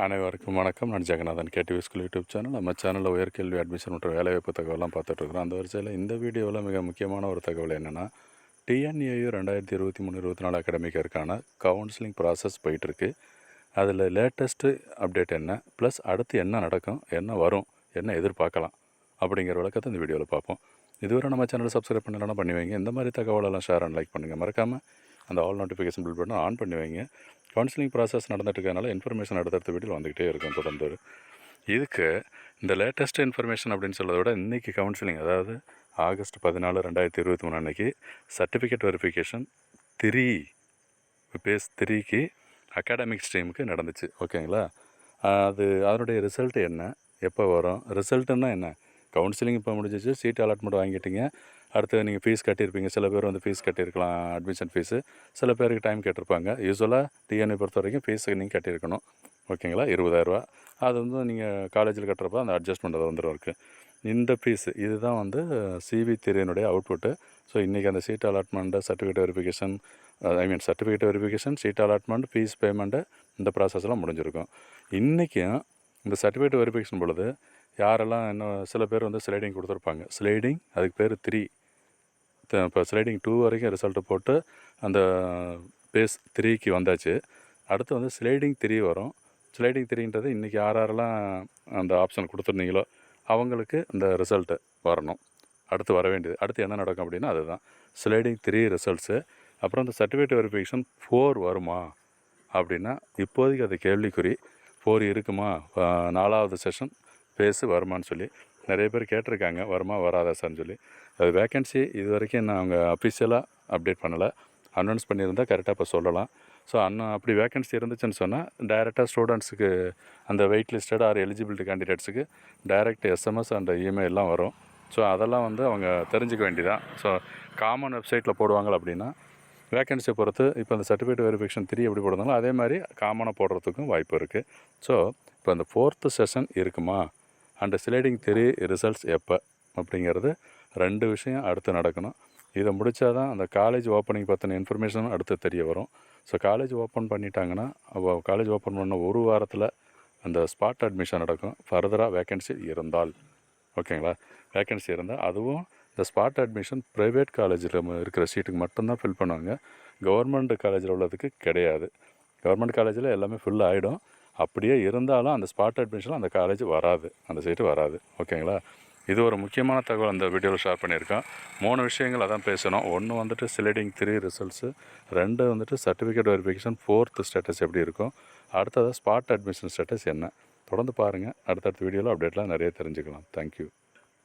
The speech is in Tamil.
அனைவருக்கும் வணக்கம். நான் ஜெகநாதன் ktvschool யூடியூப் சேனல். நம்ம சேனலில் உயர்கல்வி அட்மிஷன் மற்றும் வேலைவாய்ப்பு தகவலாம் பார்த்துட்ருக்குறோம். அந்த வரிசையில் இந்த வீடியோவில் மிக முக்கியமான ஒரு தகவல் என்னென்னா, TNAU 2023-24 அகாடமிக் இயருக்கான கவுன்சிலிங் ப்ராசஸ் போயிட்டுருக்கு. அதில் லேட்டஸ்ட்டு அப்டேட் என்ன, ப்ளஸ் அடுத்து என்ன நடக்கும், என்ன வரும், என்ன எதிர்பார்க்கலாம் அப்படிங்கிற விளக்கத்தை இந்த வீடியோவில் பார்ப்போம். இதுவரை நம்ம சேனலை சப்ஸ்கிரைப் பண்ணலாம் பண்ணி வைங்க. இந்த மாதிரி தகவலெல்லாம் ஷேர் அண்ட் லைக் பண்ணுங்கள். மறக்காமல் அந்த all notification bill button on பண்ணி வைங்க. கவுன்சிலிங் ப்ராசஸ் நடந்துட்டு இருக்கனால இன்ஃபர்மேஷன் அடுத்தடுத்த வீடியோ வந்துக்கிட்டே இருக்கும் தொடர்ந்து. இதுக்கு இந்த லேட்டஸ்ட் இன்ஃபர்மேஷன் அப்படின்னு சொல்கிறத விட இன்றைக்கி கவுன்சிலிங், அதாவது ஆகஸ்ட் 14, 2023 அன்றைக்கி சர்டிஃபிகேட் வெரிஃபிகேஷன் 3 பேஸ் 3க்கு அகாடமிக் ஸ்ட்ரீமுக்கு நடந்துச்சு. ஓகேங்களா? அதனுடைய ரிசல்ட் என்ன, எப்போ வரும், ரிசல்ட்டுன்னா என்ன, கவுன்சிலிங் இப்போ முடிஞ்சிச்சு, சீட் அலாட்மெண்ட் வாங்கிட்டீங்க, அடுத்து நீங்கள் ஃபீஸ் கட்டியிருப்பீங்க. சில பேர் வந்து ஃபீஸ் கட்டியிருக்கலாம், அட்மிஷன் ஃபீஸு. சில பேருக்கு டைம் கேட்டிருப்பாங்க. யூஸ்வலாக டிஎன்ஏ பொறுத்த வரைக்கும் ஃபீஸு நீங்கள் கட்டியிருக்கணும். ஓகேங்களா? 20,000 அது வந்து நீங்கள் காலேஜில் கட்டுறப்போ அந்த அட்ஜஸ்ட்மெண்ட் அது வந்துடும் இருக்குது. இந்த ஃபீஸு இதுதான் வந்து CV3 அவுட்புட்டு. ஸோ இன்றைக்கி அந்த seat allotment, certificate verification, certificate verification, seat allotment, fees payment, இந்த ப்ராசஸ்லாம் முடிஞ்சிருக்கும். இன்றைக்கும் இந்த சர்டிஃபிகேட் வெரிஃபிகேஷன் பொழுது யாரெல்லாம் இன்னும் சில பேர் வந்து ஸ்லைடிங் கொடுத்துருப்பாங்க. ஸ்லைடிங் அதுக்கு பேர் 3. இப்போ ஸ்லைடிங் 2 வரைக்கும் ரிசல்ட்டு போட்டு அந்த பேஸ் 3க்கு வந்தாச்சு. அடுத்து வந்து ஸ்லைடிங் 3 வரும். ஸ்லைடிங் 3ன்றது இன்றைக்கி யாரெல்லாம் அந்த ஆப்ஷன் கொடுத்துருந்தீங்களோ அவங்களுக்கு இந்த ரிசல்ட்டு வரணும். அடுத்து வர வேண்டியது. அடுத்து என்ன நடக்கும் அப்படின்னா அதுதான் ஸ்லைடிங் 3 ரிசல்ட்ஸு. அப்புறம் இந்த சர்டிஃபிகேட் வெரிஃபிகேஷன் 4 வருமா அப்படின்னா இப்போதைக்கு அது கேள்விக்குறி. 4 இருக்குமா, 4வது செஷன் பேஸு வருமானு சொல்லி நிறைய பேர் கேட்டிருக்காங்க. வருமா வராதா சார்னு சொல்லி. அது வேக்கன்சி இது வரைக்கும் நான் அவங்க அஃபிஷியலாக அப்டேட் பண்ணலை. அனௌன்ஸ் பண்ணியிருந்தால் கரெக்டாக இப்போ சொல்லலாம். ஸோ அப்படி வேக்கன்சி இருந்துச்சுன்னு சொன்னால் டைரெக்டாக ஸ்டூடெண்ட்ஸுக்கு அந்த வெயிட் லிஸ்டட் ஆர் எலிஜிபிலிட்டி கேண்டிடேட்ஸுக்கு டைரெக்ட் SMS அண்ட் இமெயிலெலாம் வரும். ஸோ அதெல்லாம் வந்து அவங்க தெரிஞ்சுக்க வேண்டியதான். ஸோ காமன் வெப்சைட்டில் போடுவாங்க அப்படின்னா வேக்கன்சியை பொறுத்து இப்போ அந்த சர்டிஃபிகேட் வெரிஃபிகேஷன் 3 எப்படி போடுறாங்களோ அதே மாதிரி காமனாக போடுறதுக்கும் வாய்ப்பு இருக்குது. ஸோ இப்போ அந்த 4th செஷன் இருக்குமா அண்ட் ஸ்லைடிங் 3 ரிசல்ட்ஸ் எப்போ அப்படிங்கிறது 2 விஷயம் அடுத்து நடக்கணும். இதை முடித்தா தான் அந்த காலேஜ் ஓப்பனிங் பற்றின இன்ஃபர்மேஷனும் அடுத்து தெரிய வரும். ஸோ காலேஜ் ஓப்பன் பண்ணிட்டாங்கன்னா காலேஜ் ஓப்பன் பண்ண ஒரு வாரத்தில் அந்த ஸ்பாட் அட்மிஷன் நடக்கும். ஃபர்தராக வேக்கன்சி இருந்தால், ஓகேங்களா, வேக்கன்சி இருந்தால் அதுவும் இந்த ஸ்பாட் அட்மிஷன் ப்ரைவேட் காலேஜில் இருக்கிற சீட்டுக்கு மட்டும்தான் ஃபில் பண்ணுவாங்க. கவர்மெண்ட் காலேஜில் உள்ளதுக்கு கிடையாது. கவர்மெண்ட் காலேஜில் எல்லாமே ஃபில் ஆகிடும். அப்படியே இருந்தாலும் அந்த ஸ்பாட் அட்மிஷனில் அந்த காலேஜ் வராது, அந்த சீட்டு வராது. ஓகேங்களா? இது ஒரு முக்கியமான தகவல் அந்த வீடியோவில் ஷேர் பண்ணியிருக்கேன். 3 விஷயங்கள் அதான் பேசணும். 1 வந்துட்டு ஸ்லைடிங் 3 ரிசல்ட்ஸு, 2 வந்துட்டு சர்டிஃபிகேட் வெரிஃபிகேஷன் 4th ஸ்டேட்டஸ் எப்படி இருக்கும், அடுத்தது ஸ்பாட் அட்மிஷன் ஸ்டேட்டஸ் என்ன. தொடர்ந்து பாருங்கள். அடுத்தடுத்த வீடியோவில் அப்டேட்லாம் நிறைய தெரிஞ்சுக்கலாம். தேங்க்யூ.